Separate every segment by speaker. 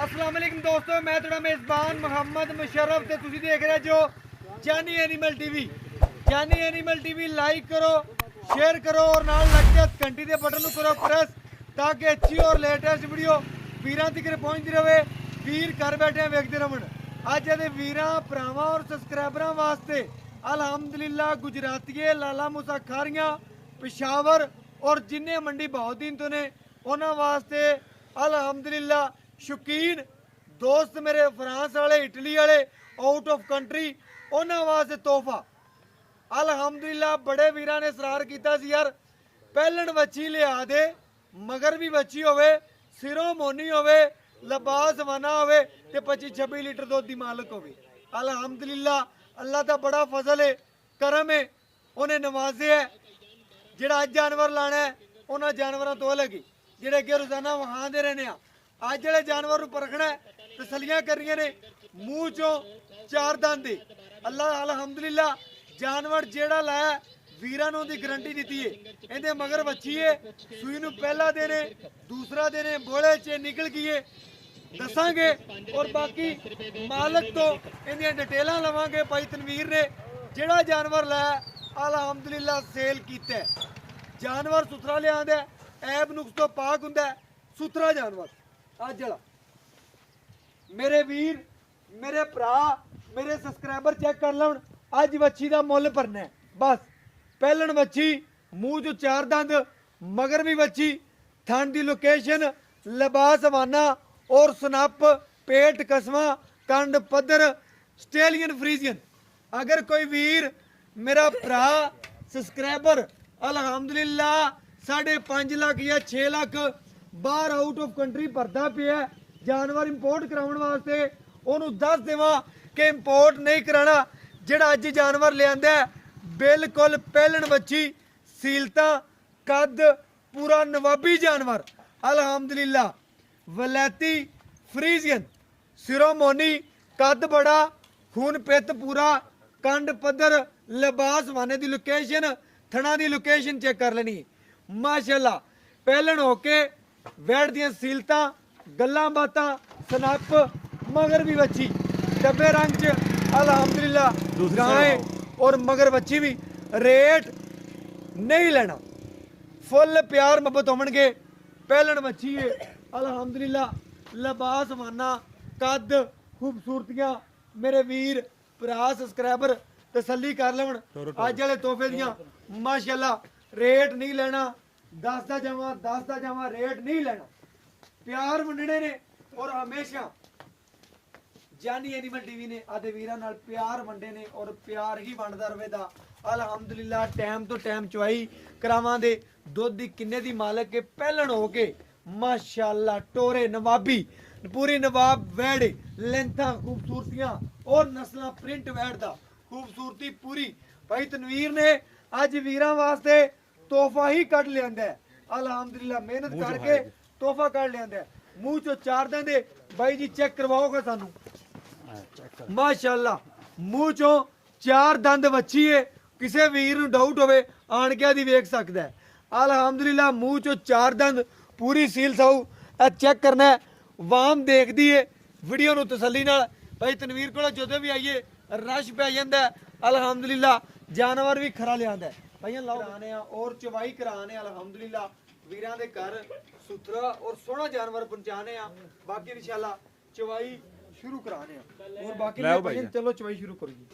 Speaker 1: अस्सलाम वालेकुम दोस्तों, मैं थोड़ा मेज़बान मोहम्मद मुशर्रफ ते तुसी देख रहे जो जानी एनिमल टीवी। जानी एनिमल टीवी लाइक करो, शेयर करो और नाल लग के घंटी के बटन करो प्रेस ताकि अच्छी और लेटेस्ट वीडियो वीरां तक पहुंचती रहे। वीर घर बैठे वेखते रहन। अज दे वीरां भरावां और सबसक्राइबरां वास्ते अल्हम्दुलिल्लाह गुजरातीए लाला मूसा खारियां पेशावर और जिन्ने मंडी बहुद्दीन तो ने उन्हां वास्ते अल्हम्दुलिल्लाह शौकीन दोस्त मेरे फ्रांस वाले इटली वाले आउट ऑफ कंट्री उन्हां वास्ते तोहफा अल्हम्दुलिल्लाह बड़े वीरां ने इसरार कीता सी यार पहलन बच्ची लिया दे मगर भी बच्ची होवे सिरों मोनी होवे लबास वना होवे ते 25-26 लीटर दुध दी मालक होवे। अल्हम्दुलिल्लाह अल्लाह दा बड़ा फजल है करम है उन्हें नवाजे है। ਜਿਹੜਾ ਅੱਜ ਜਾਨਵਰ ਲਾਣਾ ਹੈ ਉਹਨਾਂ ਜਾਨਵਰਾਂ ਤੋਂ ਅਲੱਗ ਹੀ ਜਿਹੜੇ ਅੱਗੇ ਰੋਜ਼ਾਨਾ ਵਹਾਉਂਦੇ ਰਹਿੰਦੇ ਆ। ਅੱਜ ਜਿਹੜੇ ਜਾਨਵਰ ਨੂੰ ਪਰਖਣਾ ਤਸੱਲੀਆਂ ਕਰਨੀਆਂ ਨੇ ਮੂੰਹ ਚੋਂ ਚਾਰ ਦੰਦ ਦੇ ਅੱਲਾ ਅਲਹਮਦੁਲਿਲਾ ਜਾਨਵਰ ਜਿਹੜਾ ਲਾਇਆ ਵੀਰਾਂ ਨੂੰ ਦੀ ਗਰੰਟੀ ਦਿੱਤੀ ਹੈ। ਇਹਦੇ ਮਗਰ ਬੱਚੀ ਹੈ ਸੂਈ ਨੂੰ ਪਹਿਲਾ ਦਿਨ ਹੈ ਦੂਸਰਾ ਦਿਨ ਹੈ ਬੋਲੇ 'ਚ ਨਿਕਲ ਗਈ ਹੈ ਦੱਸਾਂਗੇ ਔਰ ਬਾਕੀ ਮਾਲਕ ਤੋਂ ਇਹਦੀਆਂ ਡਿਟੇਲਾਂ ਲਵਾਂਗੇ। ਭਾਈ ਤਨਵੀਰ ਨੇ ਜਿਹੜਾ ਜਾਨਵਰ ਲਾਇਆ अल्हम्दुलिल्लाह सेल किया जानवर सुथरा लिया ऐब नुक्स तो पाक हुंदा सुथरा जानवर। अज जड़ा मेरे वीर मेरे भरा मेरे सबसक्राइबर चेक कर लो अज बच्ची का मुल भरना बस। पहलन बच्ची मूँह चो चार दंद मगर भी बच्ची थन की लोकेशन लिबास हवाना और सनप पेट कसमा कंड पद्धर स्टेलियन फ्रीजियन। अगर कोई वीर मेरा भरा सबसक्राइबर अल्हम्दुलिल्लाह 5.5 लाख या 6 लाख बाहर आउट ऑफ कंट्री भरता पिया जानवर इंपोर्ट कराने वास्ते उन्होंने दस देव कि इंपोर्ट नहीं कराना। जिहड़ा अज जानवर लिया बिल्कुल पहलन बच्ची सीलता कद पूरा नवाबी जानवर अल्हम्दुलिल्लाह वलैती फ्रीजियन सिरोमोनी कद बड़ा खून पित पूरा कंड पद्धर लिबास वाने की लोकेशन थना की लोकेशन चेक कर लेनी माशाल्लाह। पहलन होके वैट दियां सीलता गल्लां बातां सनप मगर भी बच्ची डब्बे रंग च अल्हम्दुलिल्लाह गाय और मगर बच्ची भी रेट नहीं लेना फुल प्यार मोहब्बत होवणगे। पहलन बच्ची है अल्हम्दुलिल्लाह लिबास वाना कद खूबसूरतियां मेरे वीर भरा सबसक्राइबर तसल्ली कर लवन। अज वाले तोहफे दियां माशाल्लाह रेट नहीं लेना दसदा जावा रेट नहीं लेना प्यार वंडने ने और हमेशा जानी एनिमल टीवी ने आदे वीरां नाल प्यार वंडे ने और प्यार ही वंडदा रवेगा अल्हम्दुलिल्लाह। टाइम तो टाइम चवाई करावांदे दुध दी किन्ने दी मालक के पहलन हो के माशाल्लाह टोरे नवाबी पूरी नवाब वैड़ लेंथा खूबसूरतियां और नस्लां प्रिंट वैड़ दा खूबसूरती पूरी। भाई तनवीर ने अज वीरां वास्ते तोहफा ही कट लिया अल्हम्दुलिल्लाह मेहनत करके तोहफा कट लिया मूँह चो चार देंदे भाई जी चेक करवाओगे सानू माशाल्लाह मूँह चो चार दंद बच्ची है किसी वीर नूं डाउट होवे आण के दी वेख सकदा है अल्हम्दुलिल्लाह मूँह चो चार दंद पूरी सील साऊ चेक करना है वाम देखदी है वीडियो नूं तसल्ली नाल। भाई तनवीर कोल जदों भी आइए रश पै जांदा अल्हम्दुलिल्लाह जानवर भी खरा लिया भाई लाने और चवाई कराने अल्हम्दुलिल्लाह वीरां दे घर सुथरा और सोहना जानवर पहुंचाने बाकी इंशाल्लाह चवाई शुरू कराने और बाकी चलो चवाई शुरू करिए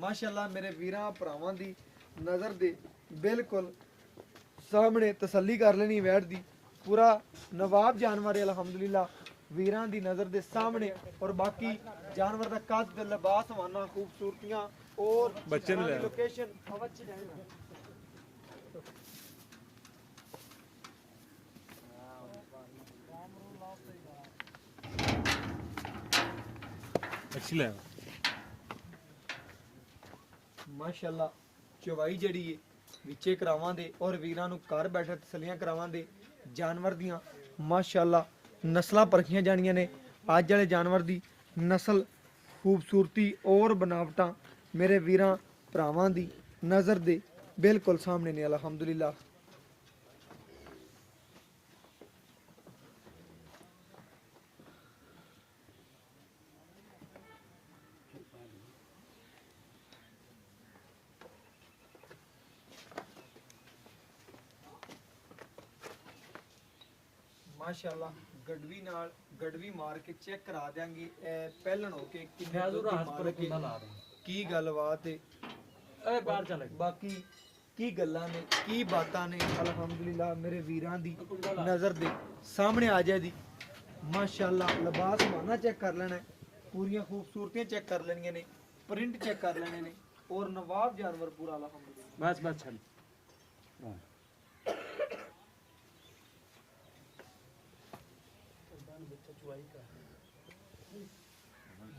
Speaker 1: माशाल्लाह। मेरे वीरां भरावां दी नज़र दे बिल्कुल सामने तसल्ली कर लेनी वैट दी पूरा नवाब जानवर है अल्हम्दुलिल्लाह वीरां दी नज़र दे सामने और बाकी जानवर दा कद लिबास वाना खूबसूरतियां और बच्चे ने लोकेशन अच्छी ले माशाल्लाह चवाई जड़ी है विचे करावांदे और वीरां नूं घर बैठे तसल्लियां करावांदे जानवर दियां माशाल्लाह नस्लां परखियां जानियां ने। अज वाले जानवर दी नस्ल खूबसूरती और बनावटां मेरे वीरां भरावां दी नज़र दे बिल्कुल सामने ने अल्हम्दुलिल्लाह। ਮਾਸ਼ਾਅੱਲਾ ਗੜਵੀ ਮਾਰ ਕੇ ਚੈੱਕ ਕਰਾ ਦਿਆਂਗੇ ਇਹ ਪਹਿਲਣ ਹੋ ਕੇ ਕਿੰਨੇ ਦੁੱਧ ਦੀ ਮਾਲਕ ਹੈ, ਕੀ ਗੱਲਬਾਤ ਹੈ
Speaker 2: ਬਾਹਰ ਚਲੇ
Speaker 1: ਬਾਕੀ ਕੀ ਗੱਲਾਂ ਨੇ ਕੀ ਬਾਤਾਂ ਨੇ ਅਲਹਮਦੁਲਿਲਾ ਮੇਰੇ ਵੀਰਾਂ ਦੀ ਨਜ਼ਰ ਦੇ ਸਾਹਮਣੇ ਆ ਜਾਏ ਦੀ ਮਾਸ਼ਾਅੱਲਾ ਲਿਬਾਸ ਮਾਨਾ ਚੈੱਕ ਕਰ ਲੈਣਾ ਹੈ, ਪੂਰੀਆਂ ਖੂਬਸੂਰਤੀਆਂ ਚੈੱਕ ਕਰ ਲੈਣੀਆਂ ਨੇ, ਪ੍ਰਿੰਟ ਚੈੱਕ ਕਰ ਲੈਣੇ ਨੇ ਔਰ ਨਵਾਬ ਜਾਨਵਰ ਪੂਰਾ ਅਲਹਮਦੁਲਿਲਾ
Speaker 2: ਬਸ ਛੱਡ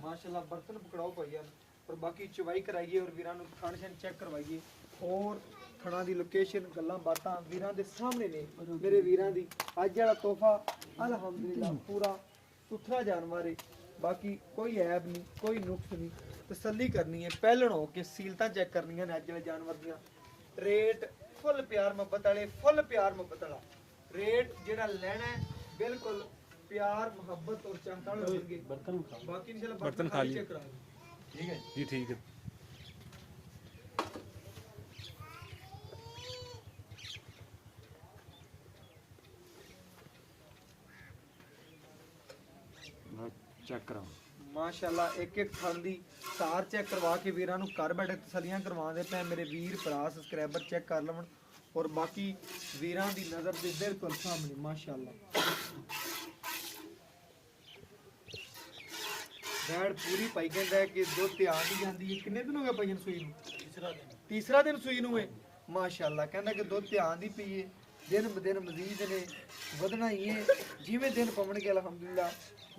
Speaker 1: माशाल्लाह बर्तन पकड़ाओ भैया और बाकी चवाई कराइए और वीरां ਨੂੰ ਖਾਣ ਛਣ ਚੈੱਕ ਕਰਵਾਈਏ ਔਰ ਖਾਣਾ ਦੀ ਲੋਕੇਸ਼ਨ ਗੱਲਾਂ ਬਾਤਾਂ ਵੀਰਾਂ ਦੇ ਸਾਹਮਣੇ ਨੇ ਮੇਰੇ ਵੀਰਾਂ ਦੀ ਅੱਜ ਵਾਲਾ ਤੋਹਫਾ ਅਲਹਮਦੁਲਿਲਾ ਪੂਰਾ ਸੁਥਰਾ ਜਾਨਵਰ ਹੈ ਬਾਕੀ ਕੋਈ ਐਬ ਨਹੀਂ ਕੋਈ ਨੁਕਸ ਨਹੀਂ ਤਸੱਲੀ ਕਰਨੀ ਹੈ ਪਹਿਲਣ ਹੋ ਕੇ ਸੀਲਤਾਂ ਚੈੱਕ ਕਰਨੀਆਂ ਨੇ ਅੱਜ ਵਾਲੇ ਜਾਨਵਰ ਦੀਆਂ ਰੇਟ ਫੁੱਲ ਪਿਆਰ ਮੁਹੱਬਤ ਵਾਲੇ ਫੁੱਲ ਪਿਆਰ ਮੁਹੱਬਤ ਵਾਲਾ ਰੇਟ ਜਿਹੜਾ ਲੈਣਾ ਹੈ ਬਿਲਕੁਲ प्यार मोहब्बत और चाहता होंगे
Speaker 2: बर्तन
Speaker 1: बाकी इंशाल्लाह
Speaker 3: बर्तन खा लिए
Speaker 1: ठीक है
Speaker 3: जी ठीक है
Speaker 2: चेक कराओ
Speaker 1: माशाल्लाह एक एक थन दी सार चेक करवा के वीरां नु घर बैठे तसलियां करवांदे पे मेरे वीर भरा सब्सक्राइबर चेक कर लवन और बाकी वीरां दी नजर दे बिल्कुल सामने माशाल्लाह बैड पूरी पाई कहता है कि दुध ते आ नहीं जाती है कितने दिन हो गए पाई सूई तीसरा दिन सूई नु है माशाल्लाह कहता कि दुध ते आंदी पई है दिन ब दिन मजीद ने वधना ही है जिवें दिन पवणगे अल्हम्दुलिल्लाह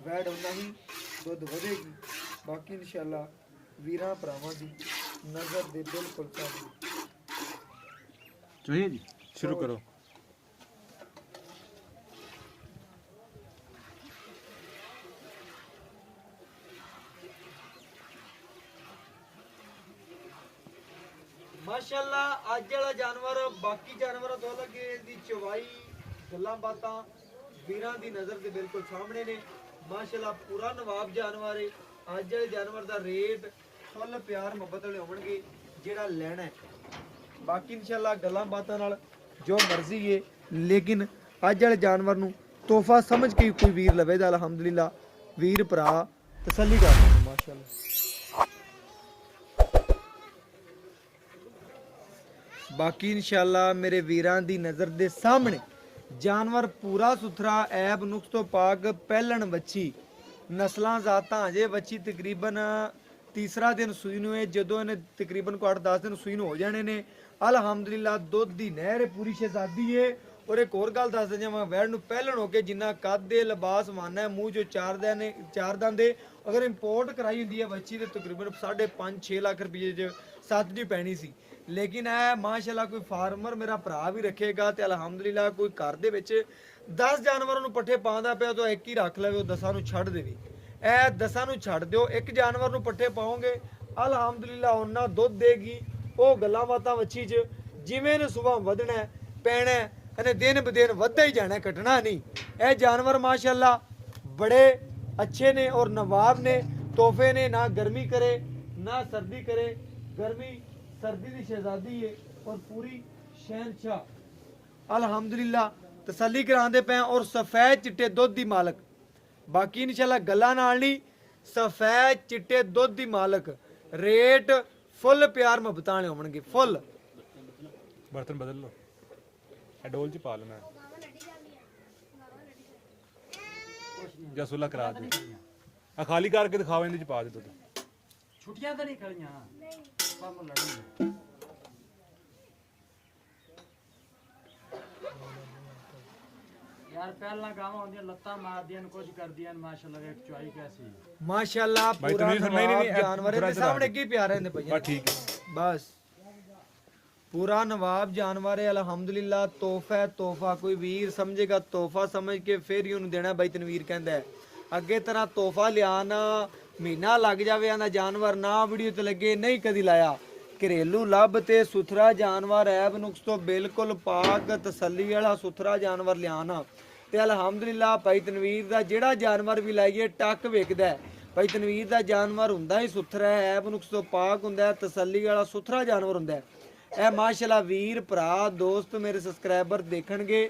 Speaker 1: बैड उन्ना ही दुध वधेगी बाकी इंशाल्लाह वीरां भरावां दी नजर दे बिल्कुल सामने
Speaker 3: चाहिए जी शुरू करो
Speaker 1: माशाल्लाह अज वाला जानवर बाकी जानवरों तो अलग है दी चवाई गल्लां बातां वीरां दी नजर दे बिल्कुल सामने ने माशाल्लाह पूरा नवाब जानवर है अज वाले जानवर दा रेट फुल प्यार मुहब्बत वाले होणगे जेड़ा लेना है बाकी इंशाल्लाह गल्लां बातां नाल जो मर्जी है लेकिन अज वाले जानवर नू तोहफा समझ के कोई वीर लवे दा अल्हम्दुलिल्लाह वीर भरा तसल्ली कर माशाल्लाह बाकी इंशाल्लाह मेरे वीरां दी नज़र दे सामने जानवर पूरा सुथरा ऐब नुक्स तो पाक पहलन बच्ची नस्लां जातां अजे बच्ची तकरीबन तीसरा दिन सूई नूं है जदों इन्हें तकरीबन को 8-10 दिन सूई नूं हो जाने ने अल्हम्दुलिल्लाह दुध दी नहर पूरी शहजादी है और एक और गल दस दें मैं वैड़ नूं पहलन हो के जिन्ना कद दे लिबास माना है मूँह जो चार दंदे अगर इंपोर्ट कराई हुंदी है बच्ची तो तकरीबन 5.5-6 लाख रुपये च 7 दी पैनी सी लेकिन है माशाल्लाह कोई फार्मर मेरा भरा भी रखेगा तो अलहमदुलिल्लाह कोई घर दे विच 10 जानवरों नूं पट्ठे पाਉਂਦਾ ਪਿਆ तो एक ही रख लवे ਉਹ 10 ਨੂੰ ਛੱਡ ਦੇਵੇ ਇਹ 10 ਨੂੰ ਛੱਡ ਦਿਓ ਇੱਕ ਜਾਨਵਰ ਨੂੰ ਪੱਠੇ ਪਾਓਗੇ ਅਲਹਮਦੁਲਿल्लाह ਉਹਨਾਂ ਦੁੱਧ ਦੇਗੀ ਉਹ ਗੱਲਾਂ ਬਾਤਾਂ ਵੱਛੀ 'ਚ ਜਿਵੇਂ ਨੇ ਸਵੇਰ ਵਧਣਾ ਪੈਣਾ અને दिन ब दिन વધਦਾ ਹੀ ਜਾਣਾ ਘਟਣਾ ਨਹੀਂ ਇਹ ਜਾਨਵਰ ਮਾਸ਼ਾਅੱਲਾ बड़े अच्छे ने और नवाब ने तोहफे ने ना गर्मी करे ना सर्दी करे गर्मी सर्दी की शहजादी है और पूरी शहनशाह अल्हम्दुलिल्लाह तसल्ली करांदे पे और सफेद चिट्टे दुध दी मालक बाकी इंशाल्लाह गल्लां नाल नहीं सफेद चिट्टे दुध दी मालक रेट फुल प्यार मुहब्बतां वाले होणगे फुल
Speaker 3: बर्तन बदल लो डोल च पा लेना ਜਾਂ ਸੁਲਾ ਕਰਾ ਦੇ ਆ ਖਾਲੀ ਕਰਕੇ ਦਿਖਾਓ ਇਹਦੇ ਚ ਪਾ ਦੇ ਦੁੱਧ
Speaker 2: ਛੁੱਟੀਆਂ ਤਾਂ ਨਹੀਂ ਖੜੀਆਂ ਕੰਮ ਲੜਨ यार पहला गाँव होंदियां लत्ता मारदियां कुछ करदियां माशाल्लाह ਵੇਖ ਚੁਆਈ ਕੈਸੀ
Speaker 1: माशाल्लाह पूरा नवाब जानवर है सामने की प्यारे ने भैया
Speaker 3: बस ठीक है
Speaker 1: बस पूरा नवाब जानवर है अल्हम्दुलिल्लाह तोहफा कोई वीर समझेगा तोहफा समझ के फिर ही उन्हें देना बाई तनवीर कहता है अगे तरह तोहफा लिया ना महीना लग जाए ना जानवर ना वीडियो ते लगे नहीं कदी लाया घरेलू लभ ते सुथरा जानवर ऐब नुक्स तो बिल्कुल पाक तसल्ली वाला सुथरा जानवर लिया ना ते अल्हम्दुलिल्लाह भाई तनवीर दा जेड़ा जानवर भी लाइए टक वेखदा है भाई तनवीर दा जानवर हुंदा ही सुथरा है ऐब नुक्स तो पाक हुंदा है तसल्ली वाला सुथरा जानवर हुंदा है ए माशाल्लाह वीर भरा दोस्त मेरे सब्सक्राइबर देखणगे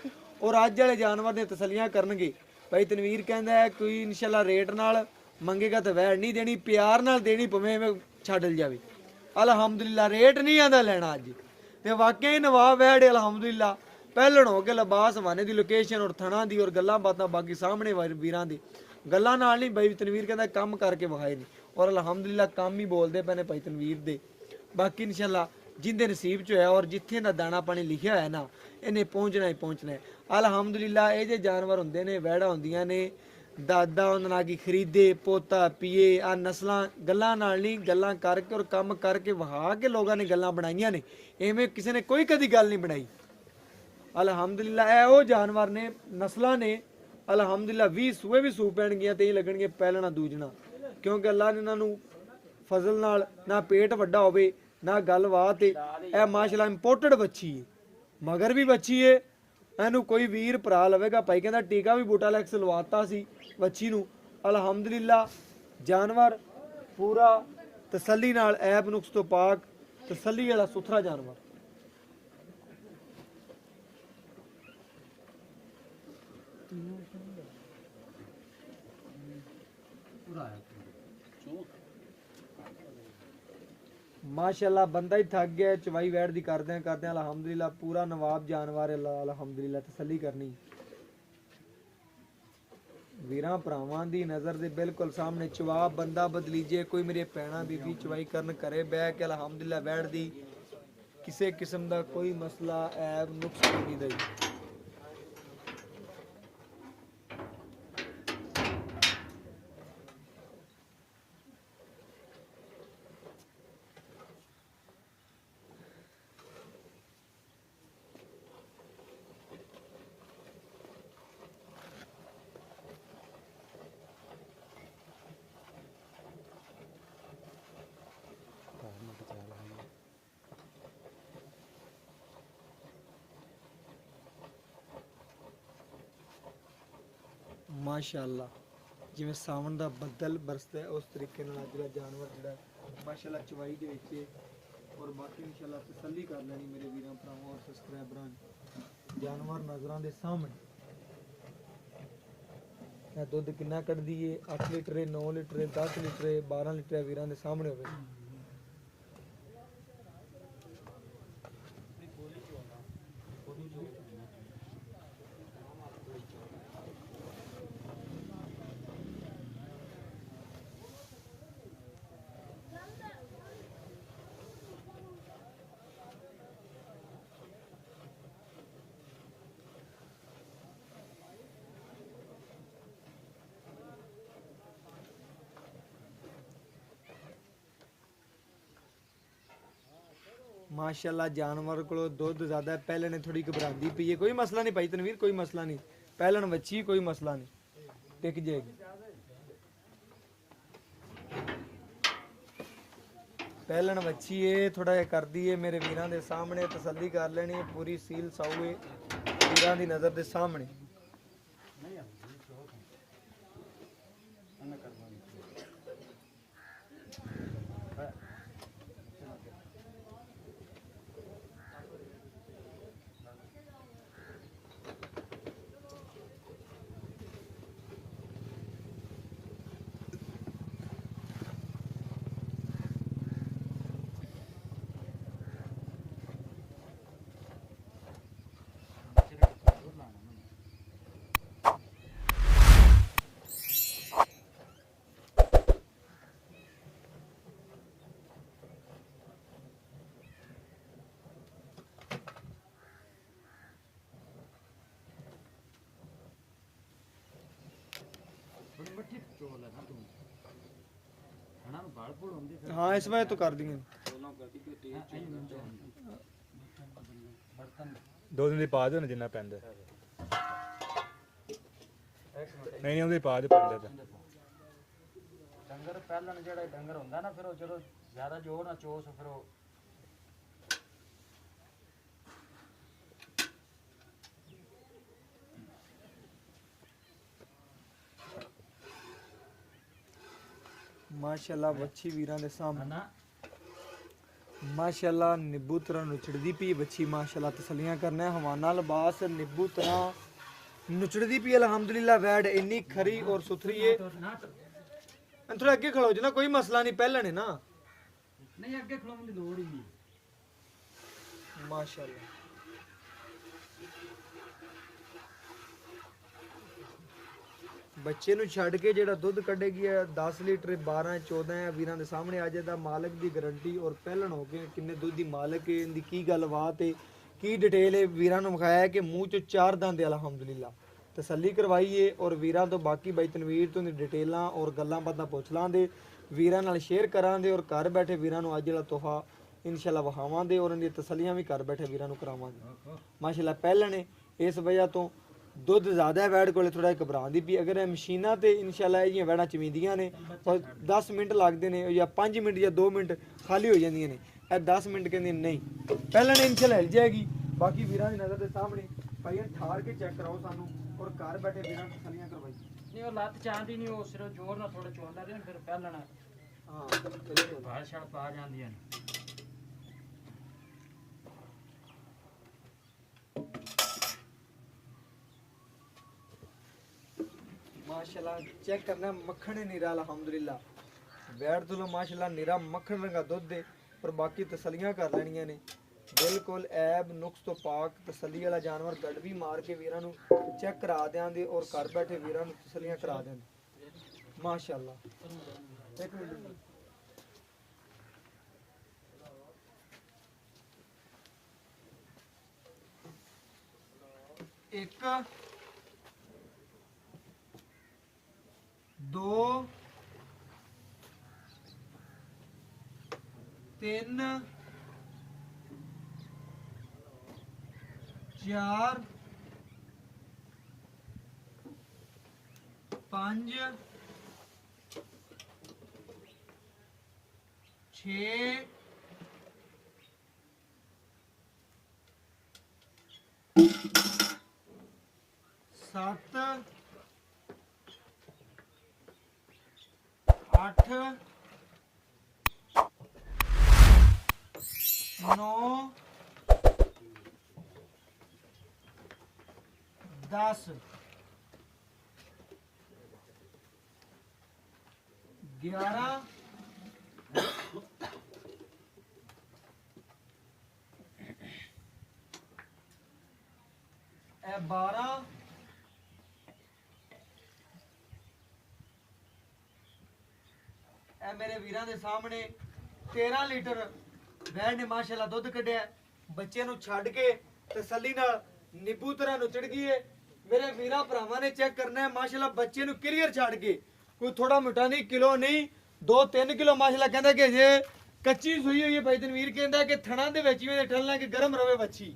Speaker 1: ਔਰ ਅੱਜ ਵਾਲੇ ਜਾਨਵਰ ਦੀਆਂ ਤਸੱਲੀਆਂ ਕਰਨਗੇ। ਭਾਈ ਤਨਵੀਰ ਕਹਿੰਦਾ ਹੈ ਕੋਈ ਇਨਸ਼ਾਅੱਲਾ ਰੇਟ ਨਾਲ ਮੰਗੇਗਾ ਤਾਂ ਵੈੜ ਨਹੀਂ ਦੇਣੀ, ਪਿਆਰ ਨਾਲ ਦੇਣੀ, ਭਾਵੇਂ ਐਵੇਂ ਛੱਡ ਜਾਵੇ। ਅਲਹਮਦੁਲਿਲਾ ਰੇਟ ਨਹੀਂ ਆਂਦਾ ਲੈਣਾ ਅੱਜ, ਤੇ ਵਾਕਿਆ ਹੀ ਨਵਾਬ ਵੈੜ ਅਲਹਮਦੁਲਿਲਾ ਪਹਿਲਣ ਹੋ ਕੇ ਲਿਬਾਸ ਹਵਾਨੇ ਦੀ ਲੋਕੇਸ਼ਨ ਔਰ ਥਣਾ ਦੀ ਔਰ ਗੱਲਾਂ ਬਾਤਾਂ ਬਾਕੀ ਸਾਹਮਣੇ ਵੀਰਾਂ ਦੀ ਗੱਲਾਂ ਨਾਲ ਨਹੀਂ। ਭਾਈ ਤਨਵੀਰ ਕਹਿੰਦਾ ਕੰਮ ਕਰਕੇ ਵਿਖਾਏ ਨੇ ਔਰ ਅਲਹਮਦੁਲਿਲਾ ਕੰਮ ਹੀ ਬੋਲਦੇ ਪਏ ਨੇ ਭਾਈ ਤਨਵੀਰ ਦੇ। ਬਾਕੀ ਇਨਸ਼ਾਅੱਲਾ ਜਿੰਦੇ ਨਸੀਬ ਚ ਹੋਇਆ ਔਰ ਜਿੱਥੇ ਦਾ ਦਾਣਾ ਪਾਣੀ ਲਿਖਿਆ ਹੋਇਆ ਨਾ ਇਹਨੇ ਪਹੁੰਚਣਾ ਹੀ ਪਹੁੰਚਣਾ ਹੈ। ਅਲਹਮਦੁਲਿਲਾ ਇਹ ਜੇ ਜਾਨਵਰ ਹੁੰਦੇ ਨੇ, ਵੈੜਾਂ ਹੁੰਦੀਆਂ ਨੇ, ਦਾਦਾ ਉਹਨਾਂ ਨਾਲ ਕੀ ਖਰੀਦੇ ਪੋਤਾ ਪੀਏ, ਆ ਨਸਲਾਂ ਗੱਲਾਂ ਨਾਲ ਨਹੀਂ, ਗੱਲਾਂ ਕਰਕੇ ਔਰ ਕੰਮ ਕਰਕੇ ਵਹਾ ਕੇ ਲੋਕਾਂ ਨੇ ਗੱਲਾਂ ਬਣਾਈਆਂ ਨੇ। ਐਵੇਂ ਕਿਸੇ ਨੇ ਕੋਈ ਕਦੀ ਗੱਲ ਨਹੀਂ ਬਣਾਈ। ਅਲਹਮਦੁਲਿਲਾ ਇਹ ਉਹ ਜਾਨਵਰ ਨੇ, ਨਸਲਾਂ ਨੇ। ਅਲਹਮਦੁਲਿਲਾ 20 ਸੂਏ ਵੀ ਸੂ ਪੈਣਗੀਆਂ ਤੇ ਹੀ ਲੱਗਣਗੇ ਪਹਿਲਣਾ ਦੂਜਣਾ, ਕਿਉਂਕਿ ਅੱਲਾ ਨੇ ਇਹਨਾਂ ਨੂੰ ਫਜ਼ਲ ਨਾਲ ਨਾ ਪੇਟ ਵੱਡਾ ਹੋਵੇ ਨਾ ਗੱਲਬਾਤ। ਇਹ ਮਾਸ਼ਾਅੱਲਾ ਇੰਪੋਰਟਡ ਬੱਚੀ ਹੈ, ਮਗਰ ਵੀ ਬੱਚੀ ਹੈ। ਇਹਨੂੰ ਕੋਈ ਵੀਰ ਭਰਾ ਲਵੇਗਾ, ਭਾਈ ਕਹਿੰਦਾ ਟੀਕਾ ਵੀ ਬੂਟਾਲੈਕਸ ਲਵਾਤਾ ਸੀ ਬੱਚੀ ਨੂੰ। ਅਲਹਮਦੁਲਿਲਾ ਜਾਨਵਰ ਪੂਰਾ ਤਸੱਲੀ ਨਾਲ, ਐਬ ਨੁਕਸ ਤੋਂ ਪਾਕ, ਤਸੱਲੀ ਵਾਲਾ ਸੁਥਰਾ ਜਾਨਵਰ। माशाल्लाह बंदा ही थक गया चवाई वैट दी करदे अल्हम्दुलिल्लाह पूरा नवाब जानवर है। अल्हम्दुलिल्लाह तसल्ली करनी वीरां भरावां दी नज़र दे बिल्कुल सामने चवाब बंदा बदलीजे। कोई मेरे भैणां बीबी चवाई करन करे बह के अल्हम्दुलिल्लाह वैट दी किसी किस्म दा कोई मसला ऐब नुक्स नहीं दई। माशाअल्लाह जिवें सावन दा बदल बरसदा है उस तरीके नाल अज दा जानवर जिहड़ा माशाअल्लाह चवाई दे विच और बाकी इंशाअल्लाह तसल्ली कर लैनी मेरे वीरां भरावां और सबसक्राइबरां जानवर नज़रां दे सामने। ਇਹ ਦੁੱਧ किन्ना कड्डी है 8 लीटर 9 लीटर 10 लीटर 12 लीटर वीरां दे सामने होवे। माशाअल्लाह जानवर को दुध ज़्यादा है, पहले ने थोड़ी घबराती पी है, कोई मसला नहीं भाई तनवीर, कोई मसला नहीं, पहलन बच्ची कोई मसला नहीं, टिक जाएगी। पहलन बच्ची है थोड़ा जा कर दी है मेरे वीरां दे सामने, तसल्ली कर लेनी है पूरी सील साऊ है वीरां दी नज़र दे सामने। हाँ इस वजह तो कर देंगे
Speaker 3: 2 दिन ਦੀ ਪਾ ਦੇ ਨਾ ਜਿੰਨਾ ਪੈਂਦਾ ਨਹੀਂ ਉਹਦੇ ਪਾ ਦੇ ਪੈਂਦਾ ਤਾਂ
Speaker 2: ਡੰਗਰ ਪਹਿਲਣ ਜਿਹੜਾ ਡੰਗਰ ਹੁੰਦਾ ਨਾ ਫਿਰ ਉਹ ਜਦੋਂ ਜ਼ਿਆਦਾ ਜੋਰ ਨਾਲ ਚੋਸ ਫਿਰ ਉਹ
Speaker 1: माशाअल्लाह बच्ची वीरां दे सामने माशाअल्लाह निब्बू तरह नुचड़दी पई बच्ची माशाअल्लाह तसलियां करना है हवाना लिबास निब्बू तरह ਨੁਚੜਦੀ ਪਈ ਅਲਹਮਦੁਲਿਲਾ ਵੈੜ ਇੰਨੀ ਖਰੀ ਔਰ ਸੁਥਰੀ ਏ। ਥੋੜਾ ਅੱਗੇ ਖੜੋ ਜੀ ਨਾ, ਕੋਈ ਮਸਲਾ ਨਹੀਂ, ਪਹਿਲਣ ਹੈ ਨਾ।
Speaker 2: ਨਹੀਂ ਅੱਗੇ ਖਲੋਣ ਦੀ ਲੋੜ ਹੀ ਨਹੀਂ।
Speaker 1: ਮਾਸ਼ਾਅੱਲਾ ਬੱਚੇ ਨੂੰ ਛੱਡ ਕੇ ਜਿਹੜਾ ਦੁੱਧ ਕੱਢੇਗੀ 10 ਲੀਟਰ 12 14 ਹੈ ਵੀਰਾਂ ਦੇ ਸਾਹਮਣੇ ਅੱਜ ਦਾ ਮਾਲਕ ਦੀ ਗਾਰੰਟੀ ਔਰ ਪਹਿਲਣ ਹੋ ਕੇ ਕਿੰਨੇ ਦੁੱਧ ਦੀ ਮਾਲਕ ਹੈ, ਇਹਦੀ ਕੀ ਗੱਲਬਾਤ ਹੈ, ਕੀ ਡਿਟੇਲ ਹੈ, ਵੀਰਾਂ ਨੂੰ ਵਿਖਾਇਆ ਕਿ ਮੂੰਹ ਚੋਂ 4 ਦੰਦ ਹੈ ਅਲਹਮਦੁਲਿਲਾ। ਤਸੱਲੀ ਕਰਵਾਈਏ ਔਰ ਵੀਰਾਂ ਤੋਂ ਬਾਕੀ ਬਾਈ ਤਨਵੀਰ ਤੋਂ ਦੀ ਡਿਟੇਲਾਂ ਔਰ ਗੱਲਾਂ ਬਾਤਾਂ ਪੁੱਛ ਲਾਂਦੇ, ਵੀਰਾਂ ਨਾਲ ਸ਼ੇਅਰ ਕਰਾਂਗੇ ਔਰ ਘਰ ਬੈਠੇ ਵੀਰਾਂ ਨੂੰ ਅੱਜ ਜਿਹੜਾ ਤੋਹਫਾ ਇਨਸ਼ਾਅੱਲਾ ਵਹਾਵਾਂਗੇ ਔਰ ਉਹਦੀਆਂ ਤਸੱਲੀਆਂ ਵੀ ਘਰ ਬੈਠੇ ਵੀਰਾਂ ਨੂੰ ਕਰਾਵਾਂਗੇ। ਮਾਸ਼ਾਅੱਲਾ ਪਹਿਲਣ ਹੈ, ਇਸ ਵਜ੍ਹਾ ਤੋਂ ਦੁੱਧ ਜ਼ਿਆਦਾ ਵੈੜ ਕੋਲੇ ਥੋੜਾ ਘਬਰਾਉਂਦੀ ਪਈ। ਅਗਰ ਇਹ ਮਸ਼ੀਨਾਂ ਤੇ ਇਨਸ਼ਾਅੱਲਾ ਇਹ ਜੀਆਂ ਵੈੜਾਂ ਚਵੀਂਦੀਆਂ ਨੇ ਪਰ 10 ਮਿੰਟ ਲੱਗਦੇ ਨੇ ਜਾਂ 5 ਮਿੰਟ ਜਾਂ 2 ਮਿੰਟ ਖਾਲੀ ਹੋ ਜਾਂਦੀਆਂ ਨੇ, ਇਹ 10 ਮਿੰਟ ਕਹਿੰਦੇ ਨਹੀਂ ਪਹਿਲਾਂ ਨੇ ਇਨਸ਼ਾਅੱਲਾ ਹਿਲ ਜਾਏਗੀ। ਬਾਕੀ ਵੀਰਾਂ ਦੀ ਨਜ਼ਰ ਦੇ ਸਾਹਮਣੇ ਭਾਈਆਂ ਠਾਰ ਕੇ ਚੈੱਕ ਕਰਾਓ ਸਾਨੂੰ ਔਰ ਘਰ ਬੈਠੇ ਵੀਰਾਂ ਨੂੰ ਤਸੱਲੀਆਂ ਕਰਵਾਈ।
Speaker 2: ਨਹੀਂ ਉਹ ਲੱਤ ਚਾਹਦੀ ਨਹੀਂ, ਉਹ ਸਿਰਫ ਜ਼ੋਰ ਨਾਲ ਥੋੜਾ ਚੋਂਦਾ ਰਹੇ ਫਿਰ ਪਹਿਲਣਾ
Speaker 1: ਹਾਂ ਬਿਲਕੁਲ
Speaker 2: ਬਾਹਰ ਛੜ ਪਾ ਜਾਂਦੀਆਂ ਨੇ।
Speaker 1: माशाल्लाह चेक करना मक्खन है नीरा अल्हम्दुलिल्लाह वैड़ तो माशाल्लाह नीरा मक्खन रंगा दुध दे पर बाकी तसलियां कर लेनियां ने बिल्कुल ऐब नुक्स तो पाक तसली वाला जानवर गड़वी मार के वीरां नु चेक करा देंगे और घर बैठे वीरां नु तसलियां करा देंगे माशाल्लाह। एक मिनट एक 2 3 4 5 6 7 8 9 10 11 12 मेरे वीरां दे सामने 13 लीटर वैन ने माशाल्लाह दुध कढ़िया बच्चे नु छड़ के तसल्ली नाल नींबू तरह नु चढ़ गई है। मेरे वीरा भरावां ने चेक करना है माशाल्लाह बच्चे नु क्लियर छड़ के कोई थोड़ा मोटा नहीं किलो नहीं 2-3 किलो माशाल्लाह कहंदा कि जे कच्ची सुई हुई है भाई तनवीर कहंदा कि थणा दे विच भी ठलना कि गरम रवे बच्ची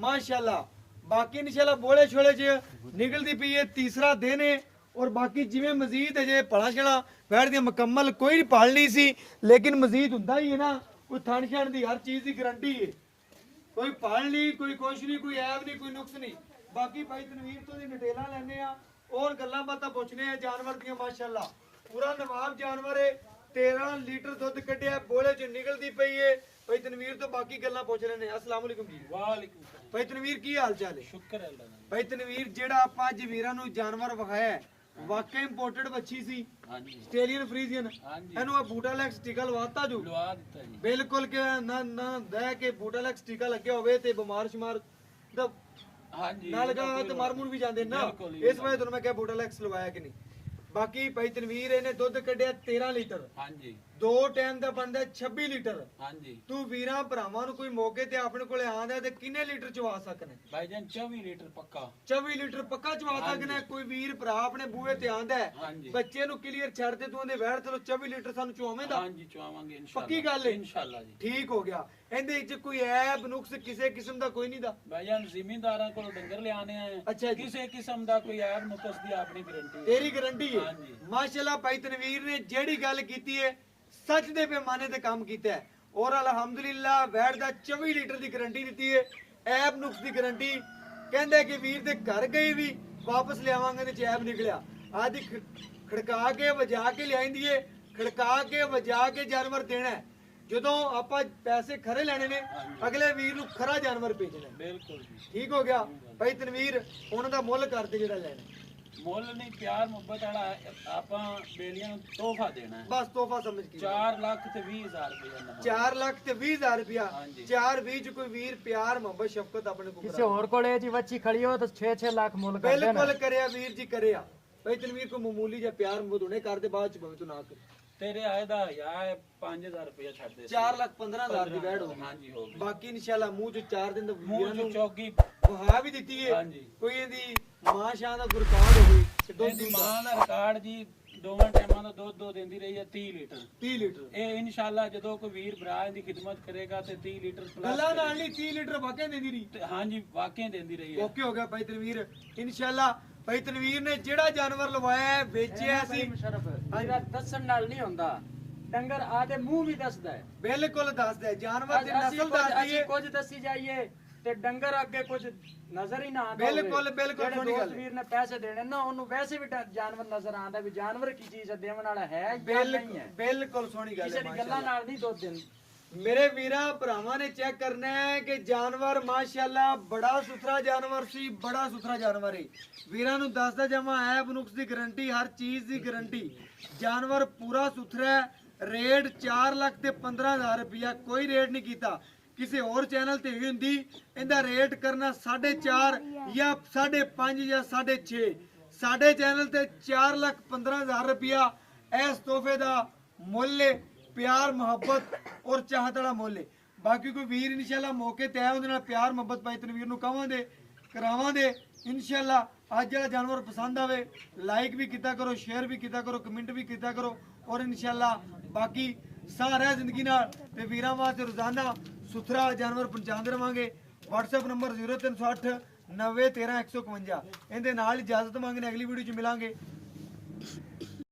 Speaker 1: माशाल्लाह। बाकी इंशाल्लाह बोले छोले च निकलदी पई है तीसरा दिन है और बाकी जिवें मजीद है जे पड़ा छड़ा वैड़ दी मुकम्मल कोई पाल नहीं सी लेकिन मजीद हुंदा ही है ना कोई थण छण दी हर चीज की गारंटी है कोई पाल नहीं कोई कुछ नहीं कोई ऐब नहीं कोई नुक्स नहीं। बाकी भाई तनवीर तो दी डिटेलां लैने आ और गल्लां बातां पुछने आ जानवर दी माशाल्लाह पूरा नवाब जानवर है 13 लीटर दुध कढ़िया बोले च निकलदी पई है भाई तनवीर तो बाकी गल्लां पुछ लेने। अस्सलाम वालेकुम जी।
Speaker 2: वालेकुम सलाम
Speaker 1: भाई तनवीर की हाल चाल है?
Speaker 2: शुक्र है अल्लाह दा।
Speaker 1: भाई तनवीर जेड़ा आपां अज वीरां नु जानवर विखाया है वाकई इंपोर्टेड बच्ची सी
Speaker 2: ਹਾਂਜੀ
Speaker 1: ਆਸਟ੍ਰੇਲੀਅਨ ਫਰੀਜ਼ੀਅਨ
Speaker 2: ਹਾਂਜੀ
Speaker 1: ਇਹਨੂੰ ਆ ਬੂਟਾਲੈਕਸ ਟੀਕਾ ਲਵਾਤਾ ਜੋ
Speaker 2: ਲਵਾ ਦਿੱਤਾ ਜੀ।
Speaker 1: ਬਿਲਕੁਲ ਕਿ ਨਾ ਨਾ ਦੇ ਕੇ ਬੂਟਾਲੈਕਸ ਟੀਕਾ ਲੱਗਿਆ ਹੋਵੇ ਤੇ ਬਿਮਾਰ ਸ਼ਮਾਰ ਦਾ
Speaker 2: ਹਾਂਜੀ
Speaker 1: ਨਾ ਲਗਾ ਤੇ ਮਰ ਮੁਰ ਵੀ ਜਾਂਦੇ ਨਾ
Speaker 2: ਬਿਲਕੁਲ
Speaker 1: ਇਸ ਵਜ੍ਹਾ ਤੁਹਾਨੂੰ ਮੈਂ ਕਿਹਾ ਬੂਟਾਲੈਕਸ ਲਵਾਇਆ ਕਿ ਨਹੀਂ। ਬਾਕੀ ਭਾਈ ਤਨਵੀਰ ਇਹਨੇ ਦੁੱਧ ਕੱਢਿਆ 13 ਲੀਟਰ
Speaker 2: ਹਾਂਜੀ
Speaker 1: ਦੋ ਟਾਈਮ ਦਾ ਬਣਦਾ 26 ਲੀਟਰ।
Speaker 2: ਹਾਂਜੀ
Speaker 1: ਤੂੰ ਵੀਰਾਂ ਭਰਾਵਾਂ ਨੂੰ ਕੋਈ ਮੌਕੇ ਤੇ ਆਪਣੇ ਕੋਲੇ ਆਂਦਾ ਤੇ ਕਿੰਨੇ ਲੀਟਰ ਚਵਾ ਸਕਨੇ?
Speaker 2: ਭਾਈਜਾਨ 24 ਲੀਟਰ ਪੱਕਾ
Speaker 1: 24 ਲੀਟਰ ਪੱਕਾ ਚਵਾ ਸਕਨੇ। ਕੋਈ ਵੀਰ ਭਰਾ ਆਪਣੇ ਬੂਹੇ ਤੇ ਆਂਦਾ ਹੈ
Speaker 2: ਹਾਂਜੀ
Speaker 1: ਬੱਚੇ ਨੂੰ ਕਲੀਅਰ ਛੱਡ ਦੇ ਤੂੰ ਉਹਦੇ ਵੈੜ ਤੇ 24 ਲੀਟਰ ਸਾਨੂੰ ਚਵਾਵੇਂਦਾ?
Speaker 2: ਹਾਂਜੀ ਚਵਾਵਾਂਗੇ ਇਨਸ਼ਾਅੱਲਾ
Speaker 1: ਪੱਕੀ ਗੱਲ ਹੈ
Speaker 2: ਇਨਸ਼ਾਅੱਲਾ ਜੀ।
Speaker 1: ਠੀਕ ਹੋ ਗਿਆ। ਇਹਦੇ ਵਿੱਚ ਕੋਈ ਐਬ ਨੁਕਸ ਕਿਸੇ ਕਿਸਮ ਦਾ ਕੋਈ ਨਹੀਂ ਦਾ?
Speaker 2: ਭਾਈਜਾਨ ਜ਼ਿਮੀਂਦਾਰਾਂ ਕੋਲ ਡੰਗਰ ਲਿਆਣੇ ਆ
Speaker 1: ਅੱਛਾ ਜੀ
Speaker 2: ਕਿਸੇ ਕਿਸਮ ਦਾ ਕੋਈ ਐਬ ਨੁਕਸ ਦੀ ਆਪਣੀ ਗਾਰੰਟੀ ਹੈ।
Speaker 1: ਤੇਰੀ ਗਾਰੰਟੀ ਹੈ?
Speaker 2: ਹਾਂਜੀ
Speaker 1: ਮਾਸ਼ਾਅੱਲਾ ਭਾਈ ਤਨਵੀਰ ਨੇ ਜਿਹੜੀ ਗੱਲ ਕੀਤੀ ਹੈ ਸੱਚ ਦੇ ਪੈਮਾਨੇ ਤੇ ਕੰਮ ਕੀਤਾ ਹੈ ਔਰ ਅਲਹਮਦੁਲਿਲਾ ਵੈੜ ਦਾ 24 ਲੀਟਰ ਦੀ ਗਾਰੰਟੀ ਦਿੱਤੀ ਹੈ ਐਬ ਨੁਕਸ ਦੀ ਗਾਰੰਟੀ। ਕਹਿੰਦੇ ਕਿ ਵੀਰ ਦੇ ਘਰ ਗਏ ਵੀ ਵਾਪਸ ਲਿਆਵਾਂਗੇ ਤੇ ਐਬ ਨਿਕਲਿਆ ਆਦੀ ਖੜਕਾ ਕੇ ਵਜਾ ਕੇ ਲਿਆਂਦੀ ਏ ਖੜਕਾ ਕੇ ਵਜਾ ਕੇ ਜਾਨਵਰ ਦੇਣਾ ਜਦੋਂ ਆਪਾਂ ਪੈਸੇ ਖਰੇ ਲੈਣੇ ਨੇ ਅਗਲੇ ਵੀਰ ਨੂੰ ਖਰਾ ਜਾਨਵਰ ਭੇਜਣਾ
Speaker 4: ਬਿਲਕੁਲ ਜੀ
Speaker 1: ਠੀਕ ਹੋ ਗਿਆ ਭਾਈ ਤਨਵੀਰ ਉਹਨਾਂ ਦਾ ਮੁੱਲ ਕਰਦੇ ਜਿਹੜਾ ਲੈਣਾ
Speaker 4: ਮੁੱਲ ਨਹੀਂ ਪਿਆਰ ਮੁਹੱਬਤ ਵਾਲਾ ਆਪਾਂ ਬੇਲੀਆਂ ਨੂੰ ਤੋਹਫਾ ਦੇਣਾ ਹੈ
Speaker 1: ਬਸ ਤੋਹਫਾ ਸਮਝ ਕੇ
Speaker 4: 4,20,000 ਰੁਪਏ ਦਾ
Speaker 1: 4 ਲੱਖ ਤੇ 20,000 ਰੁਪਇਆ
Speaker 4: ਹਾਂਜੀ।
Speaker 1: 420 ਚ ਕੋਈ ਵੀਰ ਪਿਆਰ ਮੁਹੱਬਤ ਸ਼ਫਕਤ ਆਪਣੇ ਕੋਲ
Speaker 2: ਕਿਸੇ ਹੋਰ ਕੋਲੇ ਜੀ ਬੱਚੀ ਖੜੀ ਹੋ ਤਾਂ 6-6 ਲੱਖ ਮੁੱਲ ਕਰਦੇ ਨੇ
Speaker 1: ਬਿਲਕੁਲ ਕਰਿਆ ਵੀਰ ਜੀ ਕਰਿਆ ਭਾਈ ਤਨਵੀਰ ਕੋ ਮਾਮੂਲੀ ਜਿਹਾ ਪਿਆਰ ਮੁਹੱਬਤ ਹੁਣੇ ਕਰਦੇ ਬਾਅਦ ਚ ਭਾਵੇਂ ਤੂੰ ਨਾ ਕਰ
Speaker 4: ਤੇਰੇ ਆਏ ਦਾ ਯਾ 5,000 ਰੁਪਏ ਛੱਡ ਦੇ
Speaker 1: 4,15,000 ਦੀ ਵੈੜ ਹੋ ਗਈ
Speaker 4: ਹਾਂਜੀ ਹੋ ਗਈ
Speaker 1: ਬਾਕੀ ਇਨਸ਼ਾਅੱਲਾ ਮੂੰਹ ਚ 4 ਦਿਨ ਦਾ
Speaker 4: ਮੂੰਹ
Speaker 1: ਵੀਰਾਂ
Speaker 4: ਚ
Speaker 1: ਨੂੰ
Speaker 4: ਚੌਗੀ
Speaker 1: ਵਹਾ ਵੀ ਦਿੱਤੀ ਏ
Speaker 4: ਹਾਂਜੀ।
Speaker 1: ਕੋਈ ਇਹਦੀ ਮਾਂ ਸ਼ਾਹ ਦਾ ਗੁਰਕਾਰ ਹੋਵੇ ਤੇ ਦੁੱਧ
Speaker 4: ਇਹਦੀ
Speaker 1: ਦੀ
Speaker 4: ਮਾਂ ਦਾ ਰਿਕਾਰਡ ਜੀ ਦੋਵਾਂ ਟਾਈਮਾਂ ਦਾ ਦੁੱਧ ਦਿੰਦੀ ਰਹੀ ਹੈ 30 ਲੀਟਰ
Speaker 1: 30 ਲੀਟਰ
Speaker 4: ਇਹ ਇਨਸ਼ਾਅੱਲਾ ਜਦੋਂ ਕੋਈ ਵੀਰ ਭਰਾ ਦੀ ਖਿਦਮਤ ਕਰੇਗਾ ਤੇ 30 ਲੀਟਰ
Speaker 1: ਗੱਲਾਂ
Speaker 4: ਪਲੱਸ
Speaker 1: ਨਾਲ ਨਹੀਂ 30 ਲੀਟਰ ਵਾਕਿਆ ਦਿੰਦੀ ਰਹੀ
Speaker 4: ਹਾਂਜੀ ਵਾਕਿਆ ਦਿੰਦੀ ਰਹੀ ਹੈ
Speaker 1: ਓਕੇ ਹੋ ਗਿਆ ਭਾਈ ਤਨਵੀਰ ਇਨਸ਼ਾਅੱਲਾ ਭਾਈ ਤਨਵੀਰ ਨੇ ਜਿਹੜਾ ਜਾਨਵਰ ਲਵਾਇਆ ਹੈ ਵੇਚਿਆ ਸੀ
Speaker 2: ਮੁਸ਼ਰਫ ਜਿਹੜਾ ਦੱਸਣ ਨਾਲ ਨਹੀਂ ਹੁੰਦਾ ਡੰਗਰ ਆਦੇ ਮੂੰਹ ਵੀ ਦੱਸਦਾ ਹੈ
Speaker 1: ਬਿਲਕੁਲ ਦੱਸਦਾ ਹੈ ਜਾਨਵਰ ਦੀ
Speaker 2: ਅਸੀਂ
Speaker 1: ਨਸਲ
Speaker 2: ਕੁਝ-
Speaker 1: ਦੱਸਦੀ
Speaker 2: ਅਸੀਂ
Speaker 1: ਹੈ
Speaker 2: ਕੁਝ ਦੱਸੀ ਜਾਈਏ ਤੇ ਡੰਗਰ ਅੱਗੇ ਕੁਝ ਨਜ਼ਰ ਹੀ ਨਾ ਆਉਂਦਾ
Speaker 1: ਬਿਲਕੁਲ, ਬਿਲਕੁਲ
Speaker 2: ਜਿਹੜੇ
Speaker 1: ਸੋਹਣੀ ਗੱਲ
Speaker 2: ਦੋਸਤ
Speaker 1: ਹੈ।
Speaker 2: ਵੀਰ ਨੇ ਪੈਸੇ ਦੇਣੇ ਨਾ ਉਹਨੂੰ ਵੈਸੇ ਵੀ ਜਾਨਵਰ ਨਜ਼ਰ ਆਉਂਦਾ ਵੀ ਜਾਨਵਰ ਕੀ ਚੀਜ਼ ਹੈ ਦੇਵਣ ਵਾਲਾ ਹੈ ਜਾਂ ਨਹੀਂ ਹੈ
Speaker 1: ਬਿਲਕੁਲ ਸੋਹਣੀ ਗੱਲ
Speaker 2: ਕਿਸੇ
Speaker 1: ਹੈ
Speaker 2: ਦੀ ਗੱਲਾਂ
Speaker 1: ਮਾਸ਼ਾਅੱਲਾ
Speaker 2: ਨਾਲ ਨਹੀਂ ਦੁੱਧ ਦਿੰਦੇ
Speaker 1: ਮੇਰੇ ਵੀਰਾਂ ਭਰਾਵਾਂ ਨੇ ਚੈੱਕ ਕਰਨਾ ਹੈ ਕਿ ਜਾਨਵਰ ਮਾਸ਼ਾਅੱਲਾ ਬੜਾ ਸੁਥਰਾ ਜਾਨਵਰ ਸੀ ਬੜਾ ਸੁਥਰਾ ਜਾਨਵਰ ਹੈ ਵੀਰਾਂ ਨੂੰ ਦੱਸਦਾ ਜਾਵਾਂ ਐਬ ਨੁਕਸ ਦੀ ਗਾਰੰਟੀ ਹਰ ਚੀਜ਼ ਦੀ ਗਾਰੰਟੀ ਜਾਨਵਰ ਪੂਰਾ ਸੁਥਰਾ ਹੈ ਰੇਟ 4 ਲੱਖ ਤੇ 15,000 ਰੁਪਇਆ ਕੋਈ ਰੇਟ ਨਹੀਂ ਕੀਤਾ ਕਿਸੇ ਹੋਰ ਚੈਨਲ ਤੇ ਵੀ ਹੁੰਦੀ ਇਹਦਾ ਰੇਟ ਕਰਨਾ 4.5 ਜਾਂ 5.5 ਜਾਂ 6.5 ਸਾਡੇ ਚੈਨਲ ਤੇ 4,15,000 ਰੁਪਇਆ ਇਸ ਤੋਹਫੇ ਦਾ ਮੁੱਲ ਹੈ ਪਿਆਰ ਮੁਹੱਬਤ ਔਰ ਚਾਹਤ ਵਾਲਾ ਮੁੱਲ ਹੈ ਬਾਕੀ ਕੋਈ ਵੀਰ ਇਨਸ਼ਾਅੱਲਾ ਮੌਕੇ ਤੇ ਆਇਆ ਉਹਦੇ ਨਾਲ ਪਿਆਰ ਮੁਹੱਬਤ ਭਾਈ ਤਨਵੀਰ ਨੂੰ ਕਵਾਂਗੇ ਕਰਾਵਾਂਗੇ ਇਨਸ਼ਾਅੱਲਾ ਅੱਜ ਜਿਹੜਾ ਜਾਨਵਰ ਪਸੰਦ ਆਵੇ ਲਾਈਕ ਵੀ ਕੀਤਾ ਕਰੋ ਸ਼ੇਅਰ ਵੀ ਕੀਤਾ ਕਰੋ ਕਮੈਂਟ ਵੀ ਕੀਤਾ ਕਰੋ ਔਰ ਇਨਸ਼ਾਅੱਲਾ ਬਾਕੀ ਸਾਰਾ ਜ਼ਿੰਦਗੀ ਨਾਲ ਤੇ ਵੀਰਾਂ ਵਾਸਤੇ ਰੋਜ਼ਾਨਾ ਸੁਥਰਾ ਜਾਨਵਰ ਪਹੁੰਚਾਉਂਦੇ ਰਵਾਂਗੇ WhatsApp ਨੰਬਰ 0308 90 13 151 ਇਹਦੇ ਨਾਲ ਇਜਾਜ਼ਤ ਮੰਗਨੇ ਅਗਲੀ ਵੀਡੀਓ ਚ ਮਿਲਾਂਗੇ